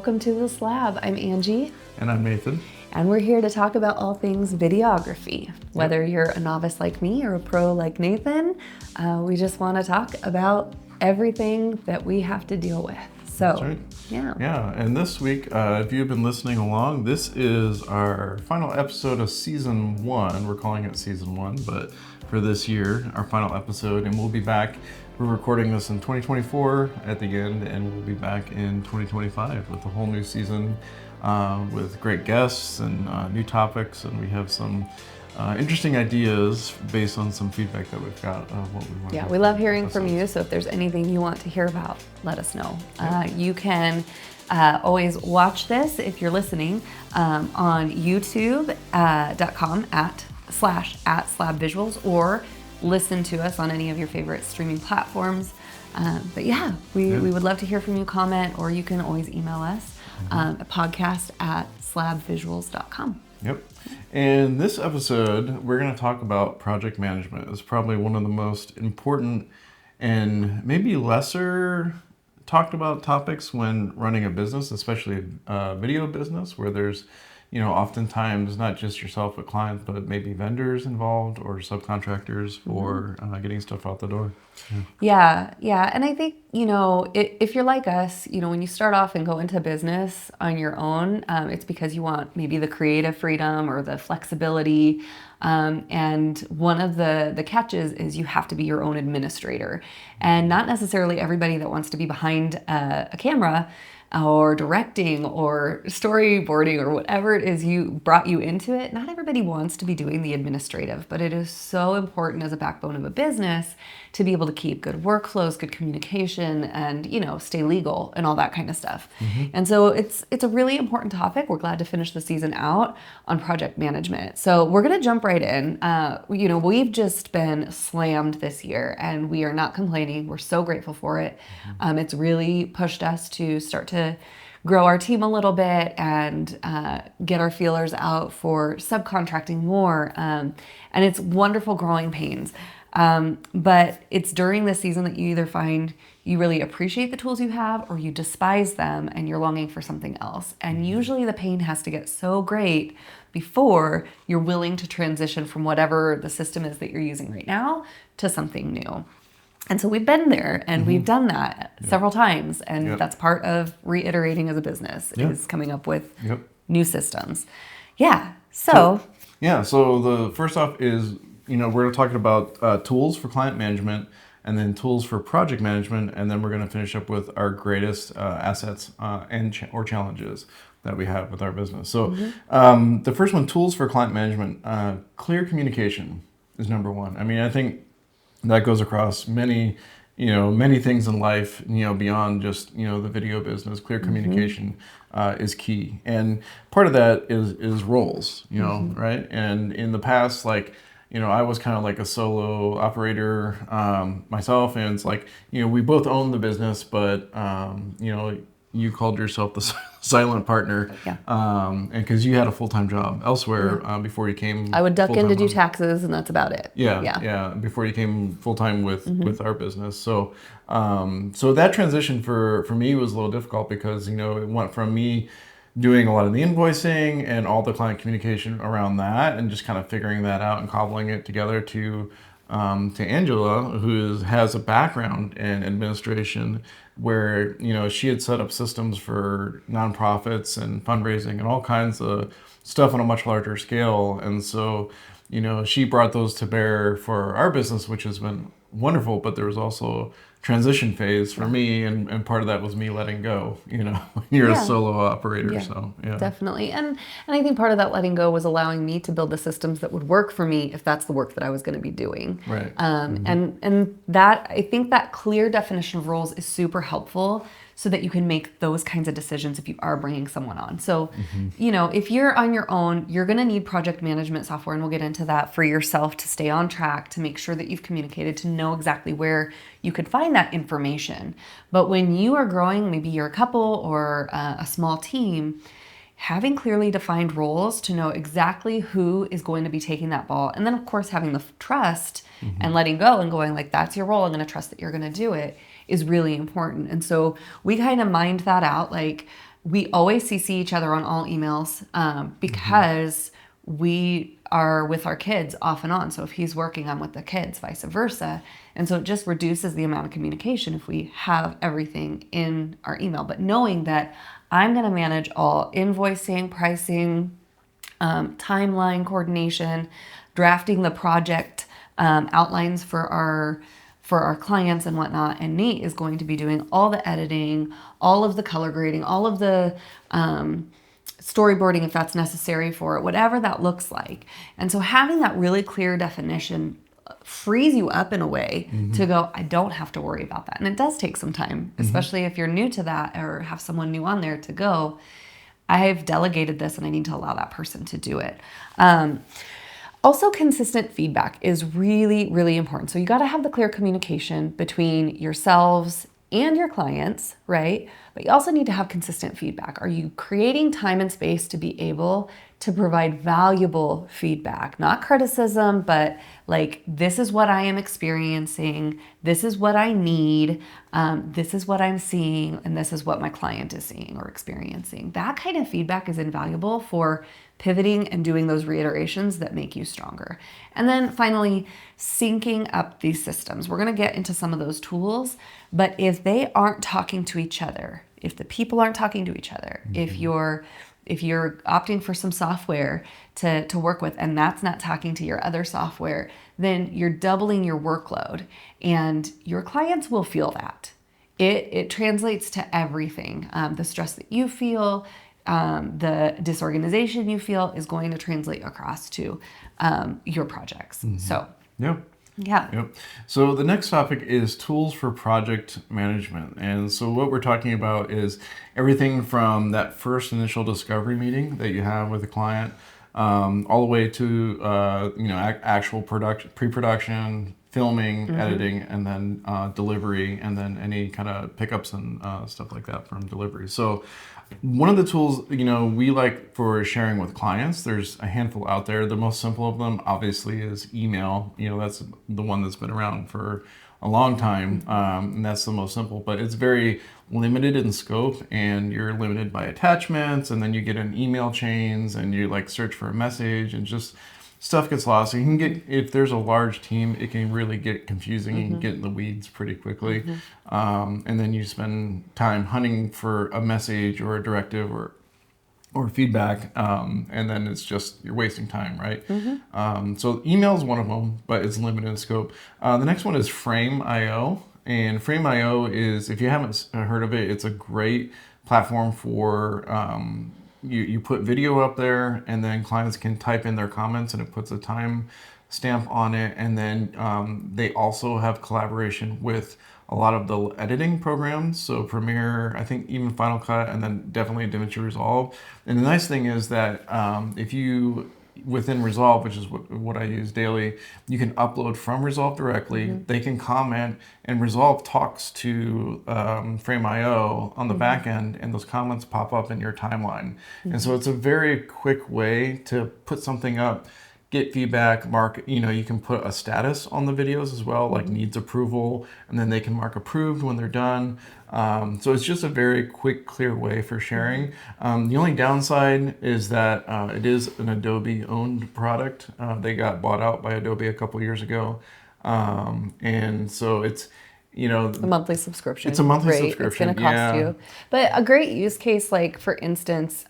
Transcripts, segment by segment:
welcome to the Slab. I'm Angie. And I'm Nathan. And we're here to talk about all things videography. Whether you're a novice like me or a pro like Nathan, we just want to talk about everything that we have to deal with. So, That's right. Yeah, and this week, if you've been listening along, this is our final episode of season 1. We're calling it season 1, but for this year, our final episode, and we'll be back. We're recording this in 2024 at the end, and we'll be back in 2025 with a whole new season with great guests and new topics, and we have some interesting ideas based on some feedback that we've got of what we want. Yeah, we love hearing from you, so if there's anything you want to hear about, let us know. You can always watch this if you're listening on youtube.com /at Slab Visuals, or listen to us on any of your favorite streaming platforms. But yeah, we would love to hear from you, comment, or you can always email us at podcast@slabvisuals.com. Yep. And this episode, we're going to talk about project management. It's probably one of the most important and maybe lesser talked about topics when running a business, especially a video business, where there's, oftentimes not just yourself but clients, but maybe vendors involved or subcontractors for getting stuff out the door. Yeah. And I think, if you're like us, when you start off and go into business on your own, it's because you want maybe the creative freedom or the flexibility. And one of the catches is you have to be your own administrator. And not necessarily everybody that wants to be behind a camera or directing or storyboarding or whatever it is brought you into it. Not everybody wants to be doing the administrative, but it is so important as a backbone of a business to be able to keep good workflows, good communication, and, stay legal and all that kind of stuff. And so it's a really important topic. We're glad to finish the season out on project management. So we're going to jump right in. We've just been slammed this year and we are not complaining. We're so grateful for it. It's really pushed us to start to grow our team a little bit and get our feelers out for subcontracting more. And it's wonderful growing pains. But it's during this season that you either find you really appreciate the tools you have or you despise them and you're longing for something else. And usually the pain has to get so great before you're willing to transition from whatever the system is that you're using right now to something new. And so we've been there and we've done that several times. And that's part of reiterating as a business is coming up with new systems. Yeah. So the first off is, we're talking about tools for client management and then tools for project management. And then we're going to finish up with our greatest assets or challenges that we have with our business. So the first one, tools for client management, clear communication is number one. I mean, I think that goes across many things in life, beyond just, the video business. Clear communication is key. And part of that is roles, right? And in the past, I was kind of like a solo operator myself. And it's like, we both owned the business, but, you called yourself the silent partner, and because you had a full-time job elsewhere before you came. I would duck in to do taxes, and that's about it. Yeah. Before you came full-time with our business, so that transition for me was a little difficult because it went from me doing a lot of the invoicing and all the client communication around that, and just kind of figuring that out and cobbling it together to Angela, who has a background in administration, where she had set up systems for nonprofits and fundraising and all kinds of stuff on a much larger scale. And so she brought those to bear for our business, which has been wonderful. But there was also transition phase for me, and part of that was me letting go. You're a solo operator, so definitely. And I think part of that letting go was allowing me to build the systems that would work for me if that's the work that I was going to be doing. Right. And that, I think that clear definition of roles is super helpful so that you can make those kinds of decisions if you are bringing someone on. So, if you're on your own, you're going to need project management software, and we'll get into that for yourself to stay on track, to make sure that you've communicated, to know exactly where you could find that information. But when you are growing, maybe you're a couple or a small team, having clearly defined roles to know exactly who is going to be taking that ball. And then, of course, having the trust and letting go and going like, that's your role. I'm going to trust that you're going to do it is really important. And so we kind of mined that out. Like, We always CC each other on all emails because we are with our kids off and on. So if he's working, I'm with the kids, vice versa. And so it just reduces the amount of communication if we have everything in our email. But knowing that I'm going to manage all invoicing, pricing, timeline coordination, drafting the project outlines for our clients and whatnot. And Nate is going to be doing all the editing, all of the color grading, all of the storyboarding if that's necessary for it, whatever that looks like. And so having that really clear definition frees you up in a way to go, I don't have to worry about that. And it does take some time, especially if you're new to that or have someone new on there to go, I've delegated this and I need to allow that person to do it. Also, consistent feedback is really, really important. So you got to have the clear communication between yourselves and your clients, right? But you also need to have consistent feedback. Are you creating time and space to be able to provide valuable feedback? Not criticism, but like, this is what I am experiencing. This is what I need. This is what I'm seeing. And this is what my client is seeing or experiencing. That kind of feedback is invaluable for pivoting and doing those reiterations that make you stronger. And then finally, syncing up these systems. We're going to get into some of those tools, but if they aren't talking to each other, if the people aren't talking to each other, if you're opting for some software to work with and that's not talking to your other software, then you're doubling your workload and your clients will feel that. It translates to everything. The stress that you feel, the disorganization you feel is going to translate across to your projects. So, Yep. yeah. Yep. So the next topic is tools for project management. And so what we're talking about is everything from that first initial discovery meeting that you have with a client, all the way to actual production, pre-production, filming, editing, and then delivery, and then any kind of pickups and stuff like that from delivery. So one of the tools, we like for sharing with clients, there's a handful out there. The most simple of them, obviously, is email. That's the one that's been around for a long time, and that's the most simple. But it's very limited in scope, and you're limited by attachments, and then you get in email chains, and you search for a message, and just stuff gets lost. So you can get, if there's a large team, it can really get confusing and get in the weeds pretty quickly. And then you spend time hunting for a message or a directive or feedback, and then it's just, you're wasting time, right? So email is one of them, but it's limited in scope. The next one is Frame.io. And Frame.io is, if you haven't heard of it, it's a great platform for you put video up there, and then clients can type in their comments, and it puts a time stamp on it. And then they also have collaboration with a lot of the editing programs, so Premiere, I think even Final Cut, and then definitely DaVinci Resolve. And the nice thing is that if you, within Resolve, which is what I use daily, you can upload from Resolve directly. They can comment, and Resolve talks to Frame.io on the back end, and those comments pop up in your timeline. And so it's a very quick way to put something up, get feedback, mark, you can put a status on the videos as well, like needs approval, and then they can mark approved when they're done. So it's just a very quick, clear way for sharing. The only downside is that it is an Adobe owned product. They got bought out by Adobe a couple years ago. And so it's, a monthly subscription. It's a monthly right? subscription. It's going to cost you. But a great use case, like for instance,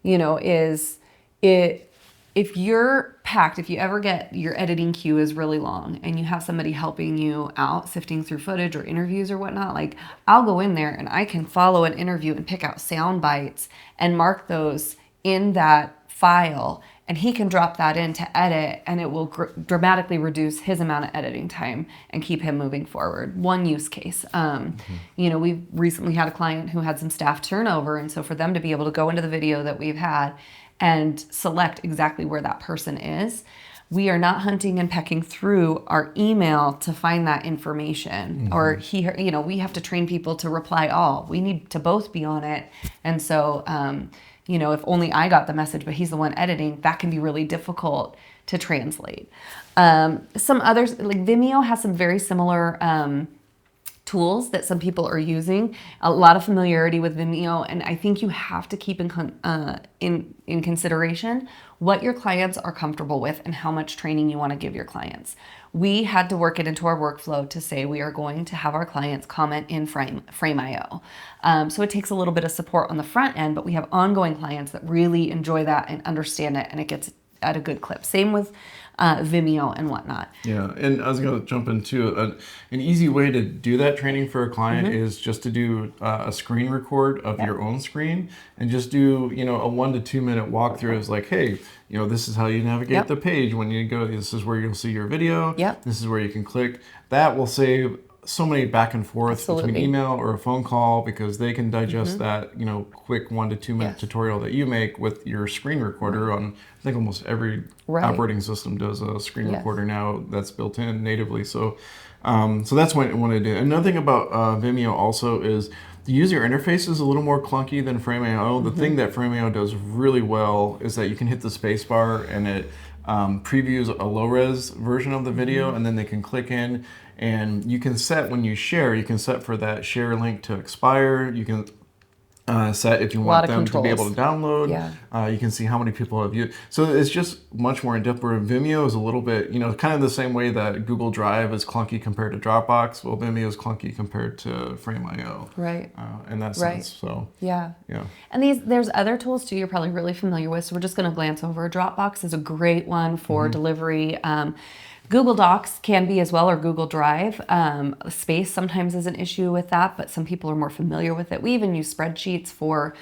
is it, if you're packed, if you ever get your editing queue is really long and you have somebody helping you out, sifting through footage or interviews or whatnot, I'll go in there and I can follow an interview and pick out sound bites and mark those in that file, and he can drop that in to edit, and it will dramatically reduce his amount of editing time and keep him moving forward. One use case. We've recently had a client who had some staff turnover, and so for them to be able to go into the video that we've had and select exactly where that person is, we are not hunting and pecking through our email to find that information. Or we have to train people to reply all. We need to both be on it. And so, if only I got the message, but he's the one editing, that can be really difficult to translate. Some others, like Vimeo has some very similar tools that some people are using, a lot of familiarity with Vimeo, and I think you have to keep in consideration what your clients are comfortable with and how much training you want to give your clients. We had to work it into our workflow to say we are going to have our clients comment in Frame.io. So it takes a little bit of support on the front end, but we have ongoing clients that really enjoy that and understand it, and it gets at a good clip. Same with Vimeo and whatnot. Yeah, and I was going to jump into an easy way to do that training for a client is just to do a screen record of your own screen and just do, a 1 to 2 minute walkthrough. It's like, hey, this is how you navigate the page when you go. This is where you'll see your video. This is where you can click. That will save so many back and forth between email or a phone call, because they can digest that, quick 1 to 2 minute tutorial that you make with your screen recorder on, I think almost every operating system does a screen recorder now that's built in natively. So, so that's what I do. Another thing about Vimeo also is the user interface is a little more clunky than Frame.io. The thing that Frame.io does really well is that you can hit the space bar and it previews a low-res version of the video, and then they can click in, and you can set when you share, you can set for that share link to expire. You can set if you want them to be able to download. You can see how many people have used. So it's just much more in depth. Where Vimeo is a little bit, kind of the same way that Google Drive is clunky compared to Dropbox. Well, Vimeo is clunky compared to Frame.io. In that sense. So yeah. And there's other tools too you're probably really familiar with. So we're just going to glance over. Dropbox is a great one for delivery. Google Docs can be as well, or Google Drive. Space sometimes is an issue with that, but some people are more familiar with it. We even use spreadsheets for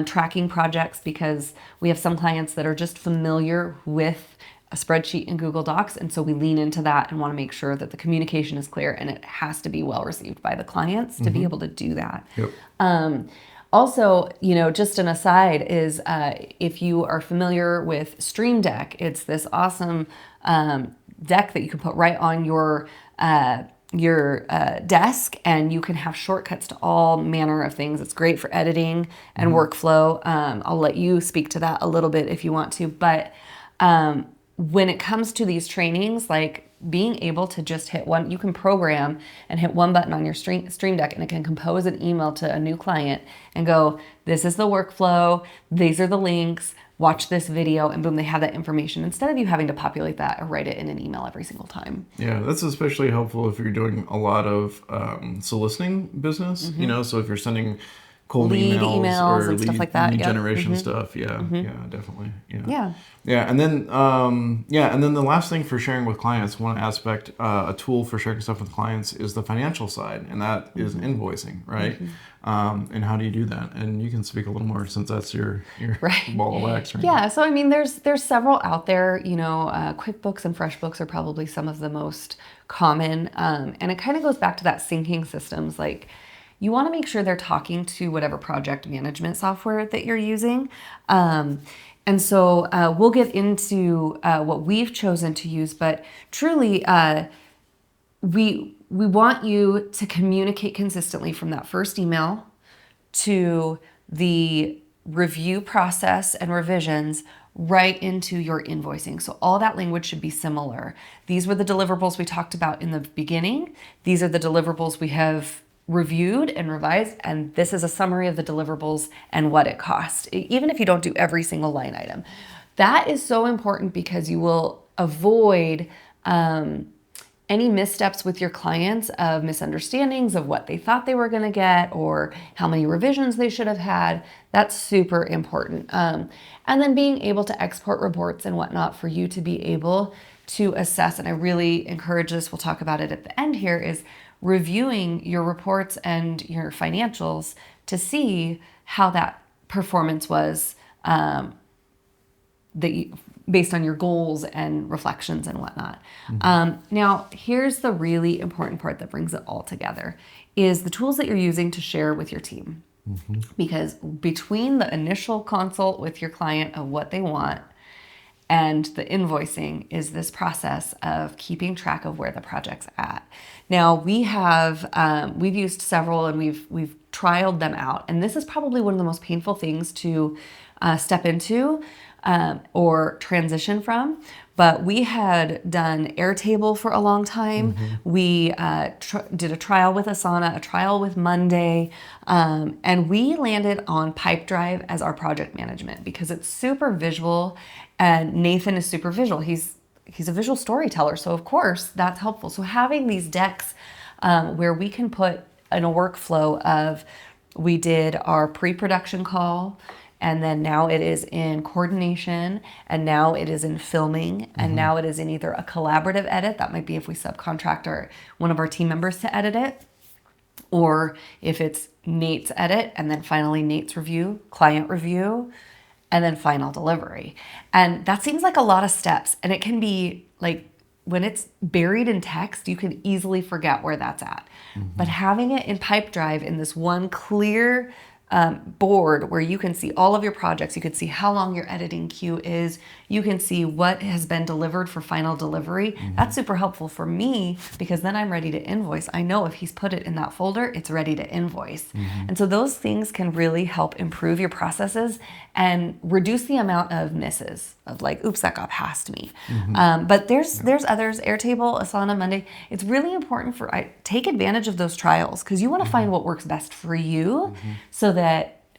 tracking projects, because we have some clients that are just familiar with a spreadsheet in Google Docs, and so we lean into that and want to make sure that the communication is clear, and it has to be well received by the clients to be able to do that. Also, just an aside is if you are familiar with Stream Deck, it's this awesome deck that you can put right on your desk, and you can have shortcuts to all manner of things. It's great for editing and workflow. I'll let you speak to that a little bit if you want to, but when it comes to these trainings, like being able to just hit one, you can program and hit one button on your Stream Deck, and it can compose an email to a new client and go, this is the workflow, these are the links, watch this video, and boom, they have that information, instead of you having to populate that or write it in an email every single time. Yeah, that's especially helpful if you're doing a lot of soliciting business, so if you're sending cold emails or and stuff like that, lead generation stuff. Definitely. And then the last thing for sharing with clients, one aspect, a tool for sharing stuff with clients is the financial side, and that is invoicing, right? And how do you do that? And you can speak a little more, since that's your ball of wax. Right? Yeah. So I mean, there's several out there. QuickBooks and FreshBooks are probably some of the most common, and it kind of goes back to that syncing systems. Like, you want to make sure they're talking to whatever project management software that you're using. And so we'll get into what we've chosen to use, but truly we want you to communicate consistently from that first email to the review process and revisions right into your invoicing. So all that language should be similar. These were the deliverables we talked about in the beginning. These are the deliverables we have reviewed and revised, and this is a summary of the deliverables and what it cost, even if you don't do every single line item. That is so important, because you will avoid any missteps with your clients of misunderstandings of what they thought they were going to get or how many revisions they should have had. That's super important. And then being able to export reports and whatnot for you to be able to assess, and I really encourage this, we'll talk about it at the end here, is reviewing your reports and your financials to see how that performance was based on your goals and reflections and whatnot. Now, here's the really important part that brings it all together, is the tools that you're using to share with your team. Because between the initial consult with your client of what they want and the invoicing is this process of keeping track of where the project's at. Now, we've used several, and we've trialed them out, and this is probably one of the most painful things to step into or transition from. But we had done Airtable for a long time. We did a trial with Asana, a trial with Monday, and we landed on PipeDrive as our project management because it's super visual, and Nathan is super visual. He's a visual storyteller, so of course that's helpful. So having these decks where we can put in a workflow of, we did our pre-production call, and then now it is in coordination, and now it is in filming, and now it is in either a collaborative edit, that might be if we subcontract one of our team members to edit it, or if it's Nate's edit, and then finally Nate's review, client review, and then final delivery. And that seems like a lot of steps, and it can be like, when it's buried in text, you can easily forget where that's at. But having it in PipeDrive in this one clear board where you can see all of your projects, you can see how long your editing queue is, you can see what has been delivered for final delivery. That's super helpful for me because then I'm ready to invoice. I know if he's put it in that folder, it's ready to invoice. And so those things can really help improve your processes and reduce the amount of misses of like, oops, that got past me. But there's others, Airtable, Asana, Monday. It's really important take advantage of those trials because you want to find what works best for you so that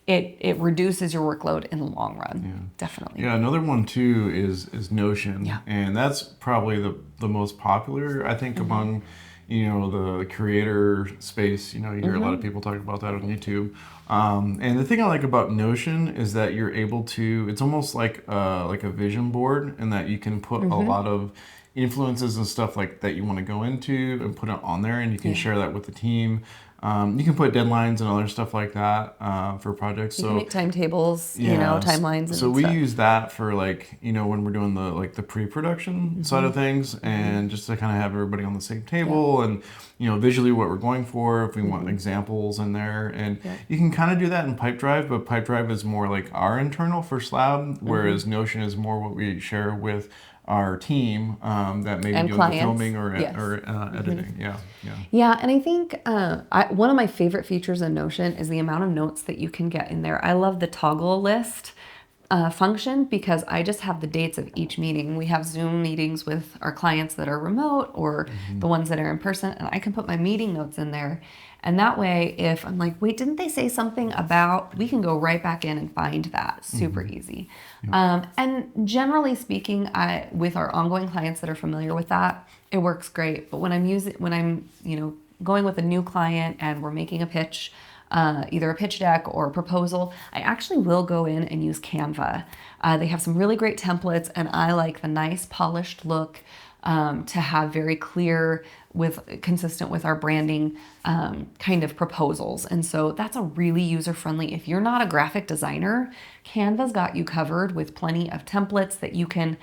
it reduces your workload in the long run. Definitely. Yeah, another one too is Notion. And that's probably the most popular, I think, among the creator space. You hear a lot of people talk about that on YouTube. And the thing I like about Notion is that you're able to, it's almost like a vision board, in that you can put a lot of influences and stuff like that you want to go into and put it on there, and you can share that with the team. You can put deadlines and other stuff like that for projects. You can make timetables, timelines. And so we use that for when we're doing the pre-production side of things, and just to kind of have everybody on the same table and visually what we're going for, if we want examples in there, and you can kind of do that in PipeDrive, but PipeDrive is more like our internal for Slab, whereas Notion is more what we share with our team that may be doing the filming or editing. Yeah, and I think one of my favorite features in Notion is the amount of notes that you can get in there. I love the toggle list function because I just have the dates of each meeting. We have Zoom meetings with our clients that are remote or the ones that are in person, and I can put my meeting notes in there. And that way, if I'm like, wait, didn't they say something about, we can go right back in and find that. Super easy. And generally speaking, with our ongoing clients that are familiar with that, it works great. But when I'm going with a new client and we're making a pitch, either a pitch deck or a proposal, I actually will go in and use Canva. They have some really great templates, and I like the nice polished look to have very clear, consistent with our branding kind of proposals. And so that's a really user-friendly, if you're not a graphic designer, Canva's got you covered with plenty of templates that you can,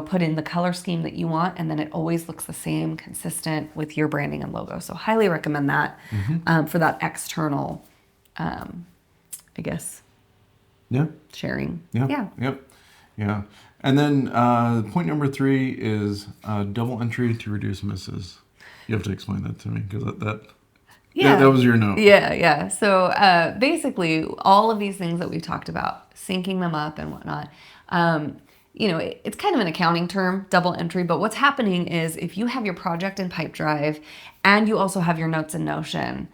put in the color scheme that you want, and then it always looks the same, consistent with your branding and logo. So highly recommend that for that external, sharing. Yeah. And then point number 3 is double entry to reduce misses. You have to explain that to me because that was your note. Yeah. So basically, all of these things that we've talked about, syncing them up and whatnot, it's kind of an accounting term, double entry. But what's happening is if you have your project in PipeDrive and you also have your notes in Notion,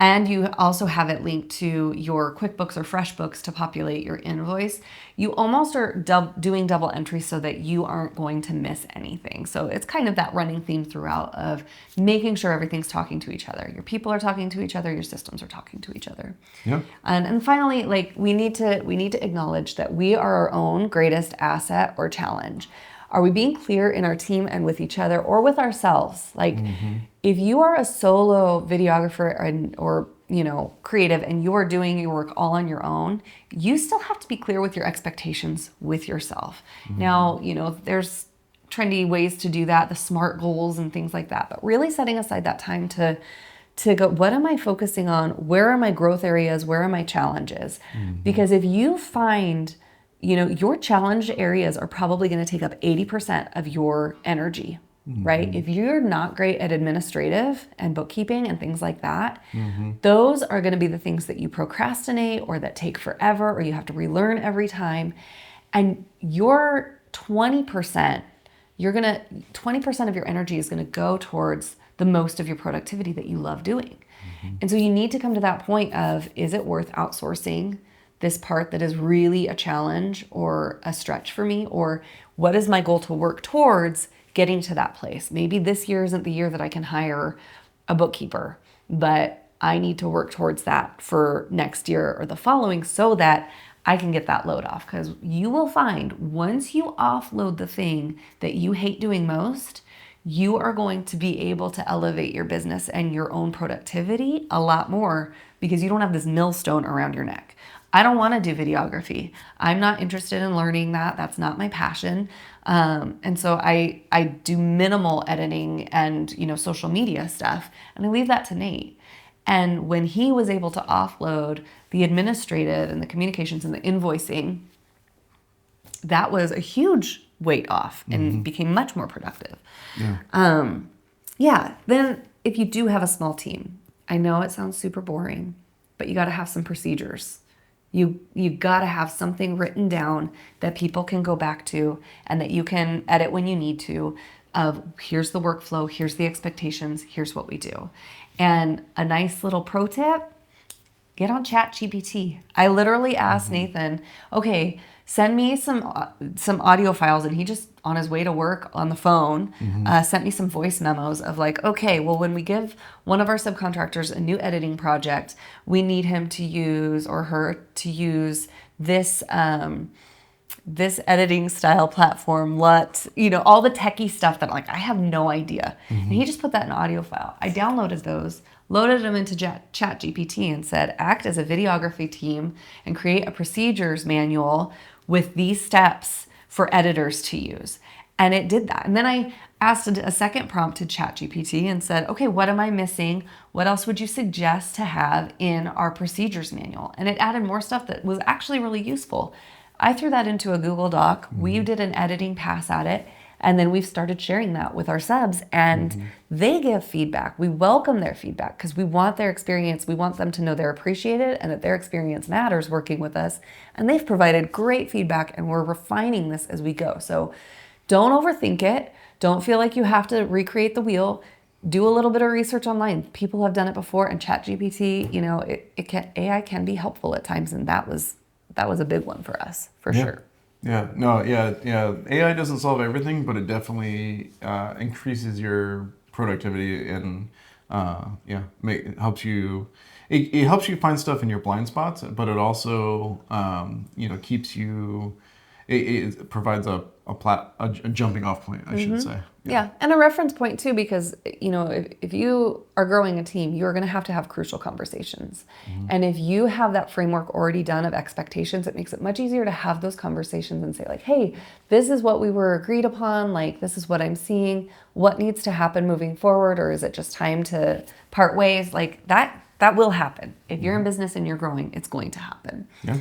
and you also have it linked to your QuickBooks or FreshBooks to populate your invoice, you almost are doing double entry so that you aren't going to miss anything. So it's kind of that running theme throughout of making sure everything's talking to each other. Your people are talking to each other, your systems are talking to each other. Yeah. And finally, we need to acknowledge that we are our own greatest asset or challenge. Are we being clear in our team and with each other or with ourselves? If you are a solo videographer or creative and you're doing your work all on your own, you still have to be clear with your expectations with yourself. Now, there's trendy ways to do that, the SMART goals and things like that, but really setting aside that time to go, what am I focusing on? Where are my growth areas? Where are my challenges? Because if you find your challenge areas are probably going to take up 80% of your energy, right? If you're not great at administrative and bookkeeping and things like that, those are going to be the things that you procrastinate or that take forever or you have to relearn every time. And your 20% 20% of your energy is going to go towards the most of your productivity that you love doing. And so you need to come to that point of, is it worth outsourcing this part that is really a challenge or a stretch for me? Or what is my goal to work towards getting to that place? Maybe this year isn't the year that I can hire a bookkeeper, but I need to work towards that for next year or the following so that I can get that load off. Because you will find once you offload the thing that you hate doing most, you are going to be able to elevate your business and your own productivity a lot more because you don't have this millstone around your neck. I don't want to do videography. I'm not interested in learning that. That's not my passion. And so I do minimal editing and, social media stuff, and I leave that to Nate. And when he was able to offload the administrative and the communications and the invoicing, that was a huge weight off and became much more productive. Then if you do have a small team, I know it sounds super boring, but you got to have some procedures. You got to have something written down that people can go back to and that you can edit when you need to, of here's the workflow, here's the expectations, here's what we do. And a nice little pro tip, get on ChatGPT. I literally asked Nathan, okay, send me some audio files, and he just, on his way to work on the phone, sent me some voice memos of like, okay, well, when we give one of our subcontractors a new editing project, we need him to use or her to use this this editing style platform, all the techie stuff that I have no idea. And he just put that in an audio file. I downloaded those, loaded them into ChatGPT and said, act as a videography team and create a procedures manual with these steps for editors to use. And it did that. And then I asked a second prompt to ChatGPT and said, okay, what am I missing? What else would you suggest to have in our procedures manual? And it added more stuff that was actually really useful. I threw that into a Google Doc. We did an editing pass at it. And then we've started sharing that with our subs, and they give feedback. We welcome their feedback because we want their experience. We want them to know they're appreciated and that their experience matters working with us. And they've provided great feedback, and we're refining this as we go. So don't overthink it. Don't feel like you have to recreate the wheel. Do a little bit of research online. People have done it before, and ChatGPT, AI can be helpful at times, and that was a big one for us, for sure. AI doesn't solve everything, but it definitely increases your productivity and helps you. It helps you find stuff in your blind spots, but it also keeps you. It provides a jumping off point, I should say. Yeah, and a reference point too, because if you are growing a team, you're going to have crucial conversations. And if you have that framework already done of expectations, it makes it much easier to have those conversations and say like, hey, this is what we were agreed upon, like this is what I'm seeing, what needs to happen moving forward, or is it just time to part ways? Like that will happen. If you're in business and you're growing, it's going to happen. Yeah.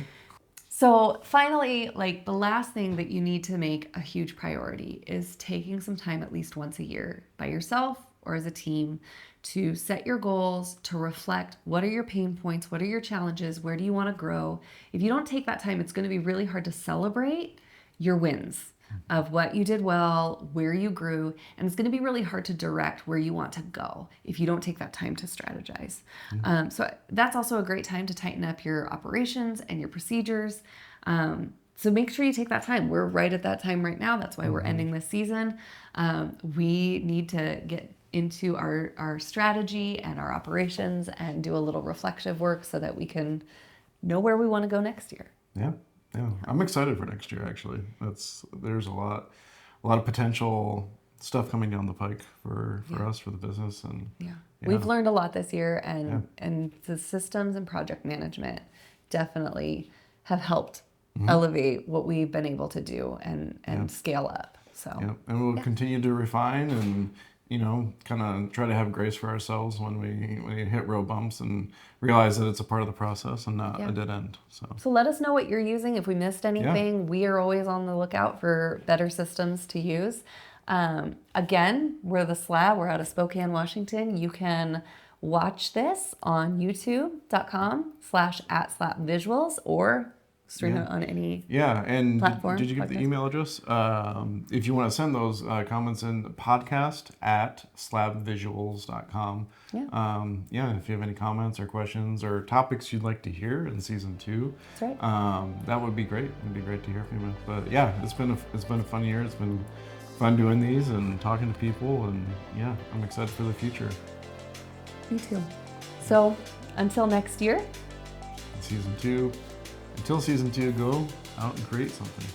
So finally, the last thing that you need to make a huge priority is taking some time at least once a year by yourself or as a team to set your goals, to reflect what are your pain points, what are your challenges, where do you want to grow. If you don't take that time, it's going to be really hard to celebrate your wins of what you did well, where you grew, and it's going to be really hard to direct where you want to go if you don't take that time to strategize. So that's also a great time to tighten up your operations and your procedures. So make sure you take that time. We're right at that time right now. That's why we're ending this season. We need to get into our strategy and our operations and do a little reflective work so that we can know where we want to go next year. Yeah, I'm excited for next year. Actually, there's a lot of potential stuff coming down the pike for us, for the business, and we've learned a lot this year, and the systems and project management definitely have helped elevate what we've been able to do and scale up. So and we'll continue to refine and kind of try to have grace for ourselves when we hit road bumps and realize that it's a part of the process and not a dead end. So let us know what you're using. If we missed anything, we are always on the lookout for better systems to use. Again, we're the Slab. We're out of Spokane, Washington. You can watch this on youtube.com/@slabvisuals or stream it on any Yeah, and platform. did you give the podcast. email address? If you want to send those comments in, podcast@slabvisuals.com. Yeah. If you have any comments or questions or topics you'd like to hear in season 2, That's right. that would be great. It'd be great to hear from you. But yeah, it's been a fun year. It's been fun doing these and talking to people, and yeah, I'm excited for the future. Me too. So until next year. Until season 2, go out and create something.